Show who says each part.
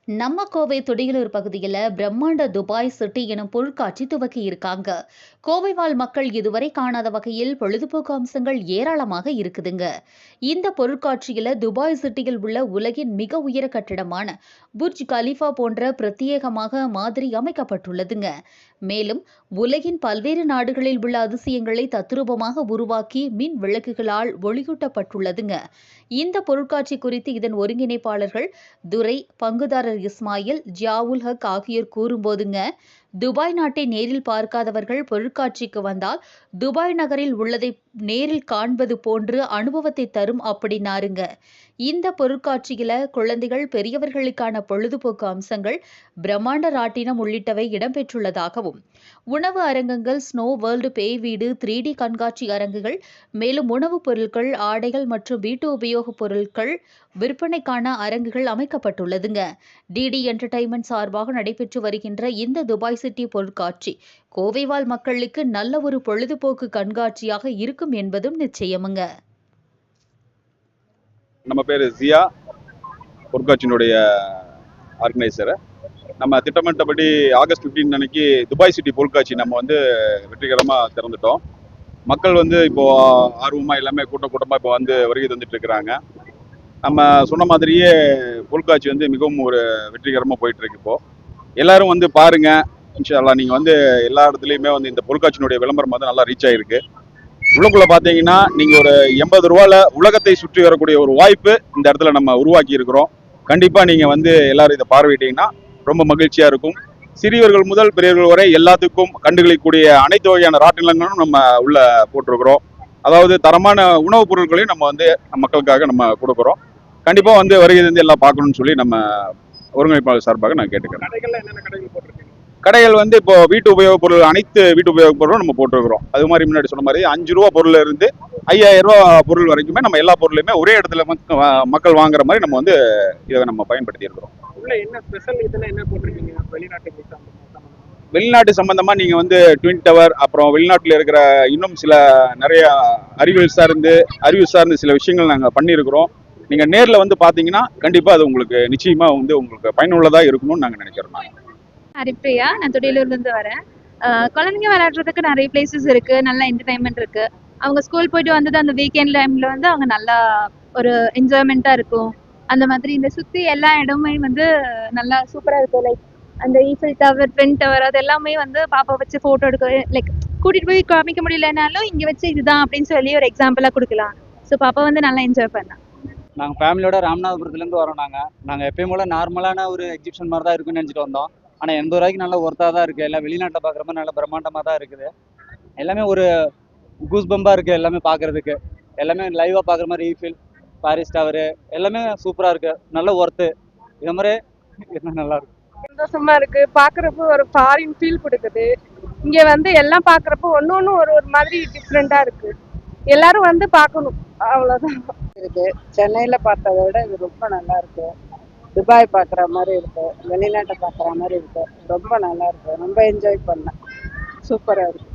Speaker 1: நம்ம கோவை துடியலூர் பகுதியில் பிரம்மாண்ட துபாய் சிட்டி எனும் பொருட்காட்சி துவக்கி இருக்காங்க. கோவை வாழ் மக்கள் இதுவரை காணாத வகையில் பொழுதுபோக்கு அம்சங்கள் ஏராளமாக இருக்குதுங்க. இந்த பொருட்காட்சியில துபாய் சிட்டியில் உள்ள உலகின் மிக உயர கட்டிடமான புர்ஜ் கலிஃபா போன்ற பிரத்யேகமாக மாதிரி அமைக்கப்பட்டுள்ளதுங்க. மேலும் உலகின் பல்வேறு நாடுகளில் உள்ள அதிசயங்களை தத்ரூபமாக உருவாக்கி மின் விளக்குகளால் ஒளியூட்டப்பட்டுள்ளதுங்க. இந்த பொருட்காட்சி குறித்து இதன் ஒருங்கிணைப்பாளர்கள் துரை, பங்குதாரர் இஸ்மாயில், ஜியாவுல் ஹக் ஆகியோர் கூறும்போதுங்க, துபாய் நாட்டை நேரில் பார்க்காதவர்கள் பொருட்காட்சிக்கு வந்தால் துபாய் நகரில் உள்ளதை நேரில் காண்பது போன்று அனுபவத்தை தரும் அப்படின்னாருங்க. இந்த பொருட்காட்சியில குழந்தைகள், பெரியவர்களுக்கான பொழுதுபோக்கு அம்சங்கள், பிரம்மாண்ட ராட்டினம் உள்ளிட்டவை இடம்பெற்றுள்ளதாகவும், உணவு அரங்கங்கள், ஸ்னோ வேர்ல்டு, பேய் வீடு, 3D கண்காட்சி அரங்குகள், மேலும் உணவுப் பொருட்கள், ஆடைகள் மற்றும் வீட்டு உபயோகப் பொருட்கள் விற்பனைக்கான அரங்குகள் அமைக்கப்பட்டுள்ளதுங்க. டிடி என்டர்டைன்மெண்ட் சார்பாக நடைபெற்று வருகின்ற இந்த துபாய் சிட்டி பொருட்காட்சி கோவை வாழ் மக்களுக்கு நல்ல ஒரு பொழுதுபோக்கு கண்காட்சியாக இருக்கும் என்பதும் நிச்சயமுங்க.
Speaker 2: நம்ம பேர் ஜியா, பொருட்காட்சியினுடைய ஆர்கனைசர். நம்ம திட்டமிட்டபடி ஆகஸ்ட் 15 அன்னைக்கு துபாய் சிட்டி பொருட்காட்சி நம்ம வெற்றிகரமாக திறந்துட்டோம். மக்கள் இப்போ ஆர்வமாக எல்லாமே கூட்டமாக இப்போ வருகை தந்துட்டு இருக்கிறாங்க. நம்ம சொன்ன மாதிரியே பொருட்காட்சி மிகவும் ஒரு வெற்றிகரமாக போயிட்டு இருக்கு. இப்போ எல்லாரும் பாருங்க. இன்ஷா அல்லாஹ் நீங்க எல்லா இடத்துலையுமே இந்த பொருட்காட்சியினுடைய விளம்பரம் நல்லா ரீச் ஆயிருக்கு. உள்ளுக்குள்ள பாத்தீங்கன்னா நீங்க ஒரு 80 ரூபாயில உலகத்தை சுற்றி வரக்கூடிய ஒரு வாய்ப்பு இந்த இடத்துல நம்ம உருவாக்கி இருக்கிறோம். கண்டிப்பா நீங்க எல்லாரும் இதை பார்வையிட்டீங்கன்னா ரொம்ப மகிழ்ச்சியா இருக்கும். சிறியவர்கள் முதல் பெரியவர்கள் வரை எல்லாத்துக்கும் கண்டுகளிக்கக்கூடிய அனைத்து வகையான ராட்டினங்களும் நம்ம உள்ள போட்டிருக்கிறோம். அதாவது தரமான உணவுப் பொருட்களையும் நம்ம மக்களுக்காக நம்ம கொடுக்குறோம். கண்டிப்பா வருகை எல்லாம் பார்க்கணும்னு சொல்லி நம்ம ஒருங்கிணைப்பாளர் சார்பாக நான் கேட்டுக்கிறேன். கடைகள் இப்போ வீட்டு உபயோகப் பொருள், அனைத்து வீட்டு உபயோகப் பொருளும் நம்ம போட்டிருக்கிறோம். அது மாதிரி முன்னாடி சொன்ன மாதிரி 5 ரூபா பொருள்ல இருந்து 5000 ரூபா பொருள் வரைக்குமே நம்ம எல்லா பொருளையுமே ஒரே இடத்துல மக்கள் வாங்குற மாதிரி நம்ம இதை நம்ம பயன்படுத்தி இருக்கிறோம். வெளிநாட்டு சம்பந்தமா நீங்க ட்வின் டவர், அப்புறம் வெளிநாட்டுல இருக்கிற இன்னும் சில நிறைய அறிவியல் சார்ந்து சில விஷயங்கள் நாங்க பண்ணியிருக்கிறோம். நீங்க நேர்ல பாத்தீங்கன்னா கண்டிப்பா அது உங்களுக்கு நிச்சயமா உங்களுக்கு பயனுள்ளதா இருக்கணும்னு நாங்க நினைக்கிறோம்.
Speaker 3: ஹரிப்ரியா, நான் துடியலூர்லேருந்து வரேன். குழந்தைங்க விளையாடுறதுக்கு நிறைய பிளேசஸ் இருக்கு, நல்ல என்டர்டைன்மெண்ட் இருக்கு. அவங்க ஸ்கூல் போயிட்டு வந்தது அந்த வீக்கெண்ட் டைம்ல அவங்க நல்லா ஒரு என்ஜாய்மெண்ட்டாக இருக்கும். அந்த மாதிரி இந்த சுற்றி எல்லா இடமுமே நல்லா சூப்பராக இருக்கும். லைக் அந்த ஈஃபில் டவர், ட்வின் டவர், அது எல்லாமே பாப்பா வச்சு ஃபோட்டோ எடுக்க, லைக் கூட்டிகிட்டு போய் காமிக்க முடியலனாலும் இங்கே வச்சு இதுதான் அப்படின்னு சொல்லி ஒரு எக்ஸாம்பிளாக கொடுக்கலாம். ஸோ பாப்பா நல்லா என்ஜாய் பண்ணலாம்.
Speaker 4: நாங்கள் ஃபேமிலியோட ராமநாதபுரத்துலேருந்து வரோம். நாங்கள் எப்பயும் போல நார்மலான ஒரு எக்ஸிபிஷன் மாதிரி தான் இருக்குன்னு நினச்சிட்டு வந்தோம். ஆனால் 80 ரூபாய்க்கு நல்ல ஒர்த்தாக தான் இருக்குது. எல்லாம் வெளிநாட்டை பார்க்குற மாதிரி நல்ல பிரம்மாண்டமாக தான் இருக்குது. எல்லாமே ஒரு கூஸ் பம்பாக இருக்குது. எல்லாமே பார்க்குறதுக்கு எல்லாமே லைவாக பார்க்குற மாதிரி ஈஃபில், பாரிஸ் டவரு எல்லாமே சூப்பராக இருக்குது. நல்ல ஒர்த்து. இது மாதிரி நல்லா இருக்கு.
Speaker 5: சந்தோஷமா இருக்கு. பார்க்குறப்போ ஒரு ஃபாரின் ஃபீல் கொடுக்குது. இங்கே எல்லாம் பார்க்குறப்போ ஒன்று ஒரு மாதிரி டிஃப்ரெண்ட்டாக இருக்கு. எல்லாரும் பார்க்கணும், அவ்வளோதான்
Speaker 6: இருக்கு. சென்னையில் பார்த்ததை விட இது ரொம்ப நல்லா இருக்கு. துபாய் பார்க்குற மாதிரி இருக்கு, வெளிநாட்டை பார்க்குற மாதிரி இருக்கு. ரொம்ப நல்லா இருக்கு. ரொம்ப என்ஜாய் பண்ணேன். சூப்பராக இருக்கு.